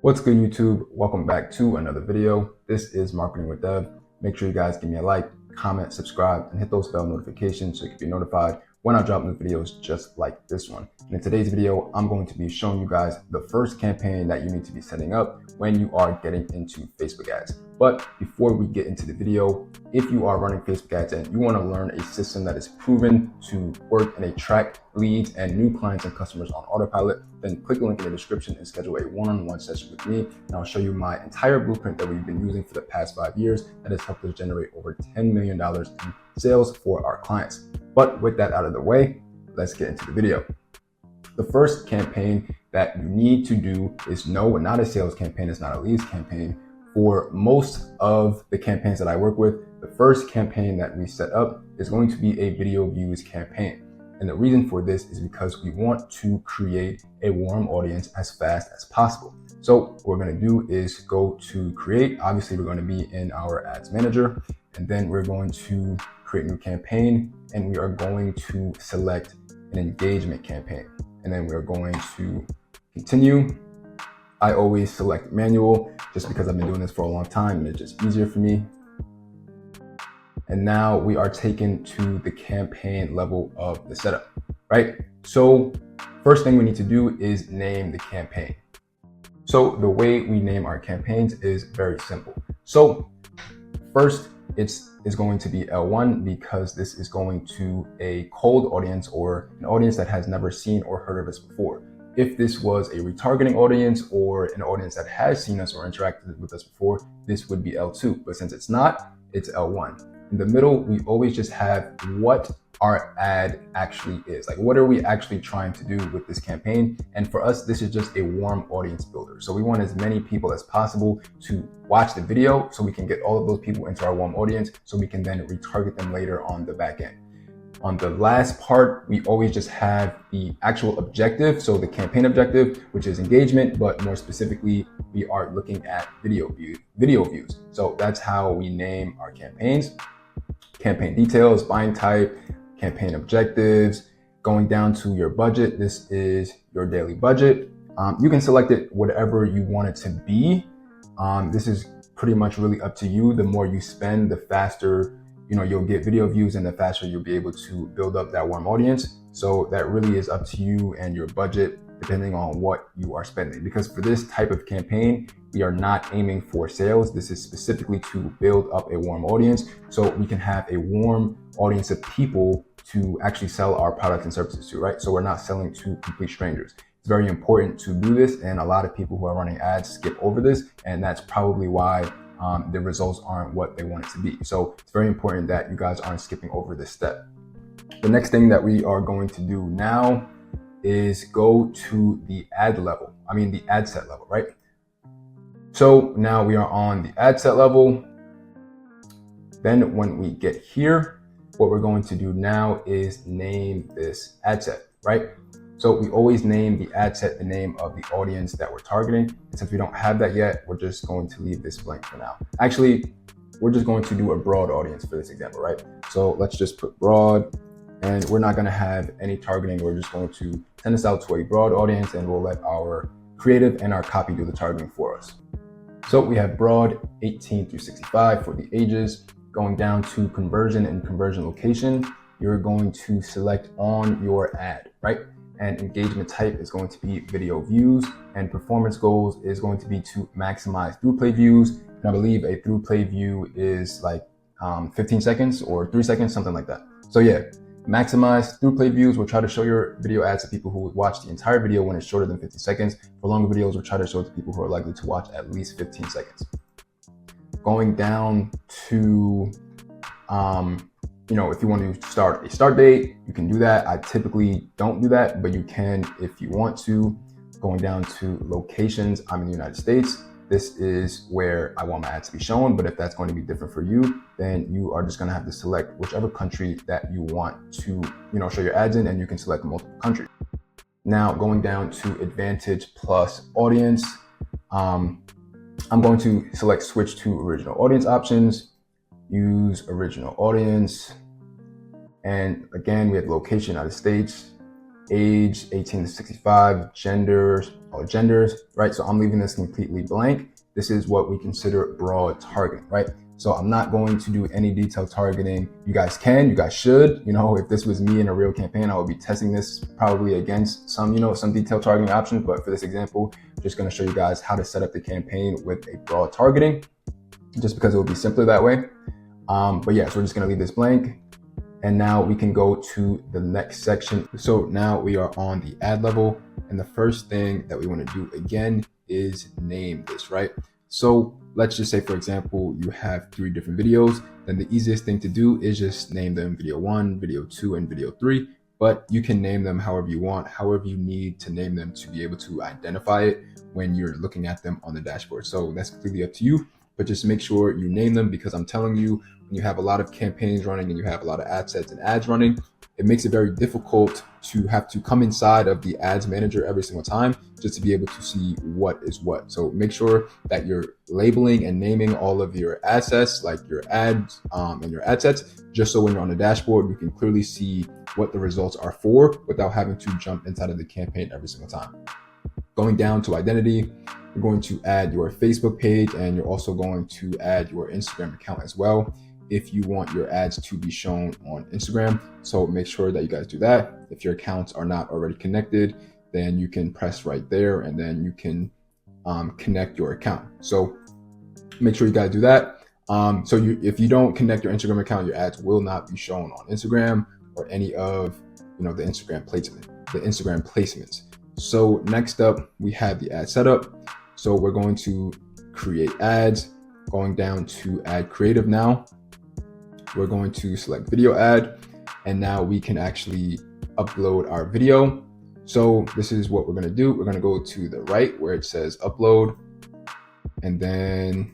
What's good, YouTube? Welcome back to another video. This is Marketing with Dev. Make sure you guys give me a like, comment, subscribe, and hit those bell notifications so you can be notified when I drop new videos just like this one. And in today's video, I'm going to be showing you guys the first campaign that you need to be setting up when you are getting into Facebook ads. But before we get into the video, if you are running Facebook ads and you want to learn a system that is proven to work and attract leads and new clients and customers on autopilot, then click the link in the description and schedule a one-on-one session with me, and I'll show you my entire blueprint that we've been using for the past 5 years that has helped us generate over $10 million in sales for our clients. But with that out of the way, let's get into the video. The first campaign that you need to do is not a sales campaign, it's not a leads campaign. For most of the campaigns that I work with, the first campaign that we set up is going to be a video views campaign. And the reason for this is because we want to create a warm audience as fast as possible. So what we're going to do is go to create. Obviously, we're going to be in our ads manager, and then we're going to create a new campaign, and we are going to select an engagement campaign. And then we're going to continue. I always select manual just because I've been doing this for a long time and it's just easier for me. And now we are taken to the campaign level of the setup, right? So first thing we need to do is name the campaign. So the way we name our campaigns is very simple. So first it's going to be L1 because this is going to a cold audience or an audience that has never seen or heard of us before. If this was a retargeting audience or an audience that has seen us or interacted with us before, this would be L2. But since it's not, it's L1. In the middle, we always just have what our ad actually is. Like, what are we actually trying to do with this campaign? And for us, this is just a warm audience builder. So we want as many people as possible to watch the video so we can get all of those people into our warm audience so we can then retarget them later on the back end. On the last part, we always just have the actual objective. So the campaign objective, which is engagement, but more specifically, we are looking at video views. So that's how we name our campaigns. Campaign details, buying type, campaign objectives, going down to your budget. This is your daily budget. You can select it whatever you want it to be. This is pretty much really up to you. The more you spend, the faster you'll get video views and the faster you'll be able to build up that warm audience. So that really is up to you and your budget, depending on what you are spending. Because for this type of campaign, we are not aiming for sales. This is specifically to build up a warm audience so we can have a warm audience of people to actually sell our products and services to, right? So we're not selling to complete strangers. It's very important to do this, and a lot of people who are running ads skip over this, and that's probably why the results aren't what they want it to be. So it's very important that you guys aren't skipping over this step. The next thing that we are going to do now is go to the ad set level, right? So now we are on the ad set level. Then when we get here, what we're going to do now is name this ad set, right? So we always name the ad set the name of the audience that we're targeting. And since we don't have that yet, we're just going to leave this blank for now. Actually, we're just going to do a broad audience for this example, right? So let's just put broad, and we're not going to have any targeting. We're just going to send this out to a broad audience, and we'll let our creative and our copy do the targeting for us. So we have broad 18 through 65 for the ages. Going down to conversion and conversion location, you're going to select on your ad, right? And engagement type is going to be video views, and performance goals is going to be to maximize through play views. And I believe a through play view is like 15 seconds or 3 seconds, something like that. So yeah, maximize through play views. We'll try to show your video ads to people who would watch the entire video when it's shorter than 50 seconds. For longer videos, we'll try to show it to people who are likely to watch at least 15 seconds. Going down to, if you want to start a start date, you can do that. I typically don't do that, but you can if you want to. Going down to locations, I'm in the United States. This is where I want my ads to be shown, but if that's going to be different for you, then you are just going to have to select whichever country that you want to, show your ads in, and you can select multiple countries. Now going down to Advantage plus audience, I'm going to select switch to original audience options, use original audience. And again, we have location, United States. age 18 to 65, genders, all genders, right? So I'm leaving this completely blank. This is what we consider broad targeting, right? So I'm not going to do any detailed targeting. You guys can, you guys should. If this was me in a real campaign, I would be testing this probably against some detailed targeting options. But for this example, I'm just going to show you guys how to set up the campaign with a broad targeting, just because it will be simpler that way. But yeah, so we're just going to leave this blank. And now we can go to the next section. So now we are on the ad level. And the first thing that we want to do again is name this, right? So let's just say, for example, you have 3 different videos. Then the easiest thing to do is just name them video 1, video 2, and video 3. But you can name them however you want, however you need to name them to be able to identify it when you're looking at them on the dashboard. So that's completely up to you, but just make sure you name them, because I'm telling you, when you have a lot of campaigns running and you have a lot of ad sets and ads running, it makes it very difficult to have to come inside of the ads manager every single time just to be able to see what is what. So make sure that you're labeling and naming all of your assets, like your ads and your ad sets, just so when you're on the dashboard, you can clearly see what the results are for without having to jump inside of the campaign every single time. Going down to identity, you're going to add your Facebook page, and you're also going to add your Instagram account as well if you want your ads to be shown on Instagram. So make sure that you guys do that. If your accounts are not already connected, then you can press right there and then you can connect your account. So make sure you guys do that. If you don't connect your Instagram account, your ads will not be shown on Instagram or any of the Instagram placements. So next up, we have the ad setup. So we're going to create ads, going down to add creative now. We're going to select video ad, and now we can actually upload our video. So this is what we're going to do. We're going to go to the right where it says upload, and then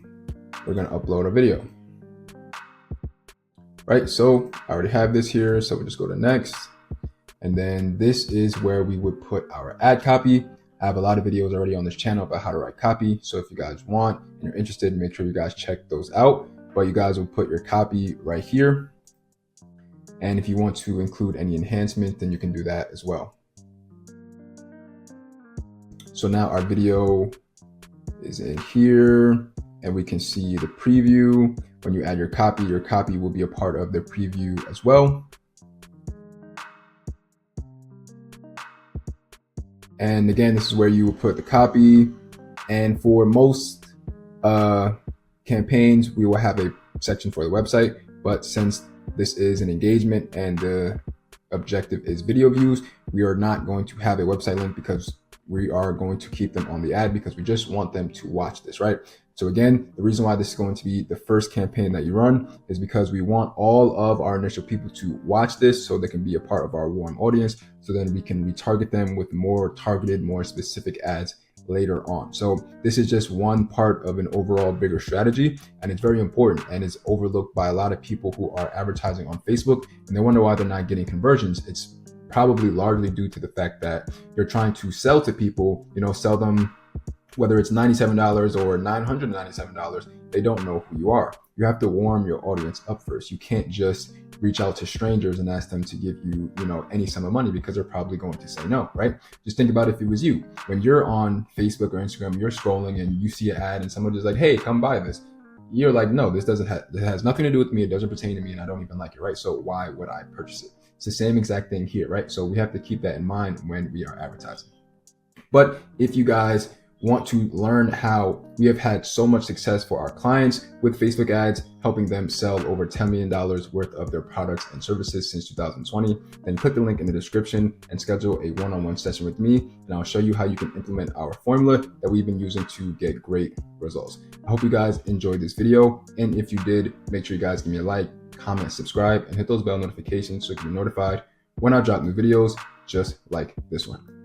we're going to upload a video. Right, so I already have this here, so we'll just go to next. And then this is where we would put our ad copy. I have a lot of videos already on this channel about how to write copy. So if you guys want and you're interested, make sure you guys check those out. But you guys will put your copy right here. And if you want to include any enhancement, then you can do that as well. So now our video is in here, and we can see the preview. When you add your copy will be a part of the preview as well. And again, this is where you will put the copy. And for most campaigns, we will have a section for the website. But since this is an engagement and the objective is video views, we are not going to have a website link, because we are going to keep them on the ad, because we just want them to watch this, right? So again, the reason why this is going to be the first campaign that you run is because we want all of our initial people to watch this so they can be a part of our warm audience. So then we can retarget them with more targeted, more specific ads later on. So this is just one part of an overall bigger strategy, and it's very important, and it's overlooked by a lot of people who are advertising on Facebook, and they wonder why they're not getting conversions. It's probably largely due to the fact that you're trying to sell to people, sell them, whether it's $97 or $997, they don't know who you are. You have to warm your audience up first. You can't just reach out to strangers and ask them to give you, any sum of money, because they're probably going to say no, right? Just think about if it was you. When you're on Facebook or Instagram, you're scrolling and you see an ad and someone is like, hey, come buy this. You're like, no, this has nothing to do with me. It doesn't pertain to me, and I don't even like it, right? So why would I purchase it? It's the same exact thing here, right? So we have to keep that in mind when we are advertising. But if you guys want to learn how we have had so much success for our clients with Facebook ads, helping them sell over $10 million worth of their products and services since 2020, then click the link in the description and schedule a one-on-one session with me, and I'll show you how you can implement our formula that we've been using to get great results. I hope you guys enjoyed this video, and if you did, make sure you guys give me a like, comment, subscribe, and hit those bell notifications so you can be notified when I drop new videos just like this one.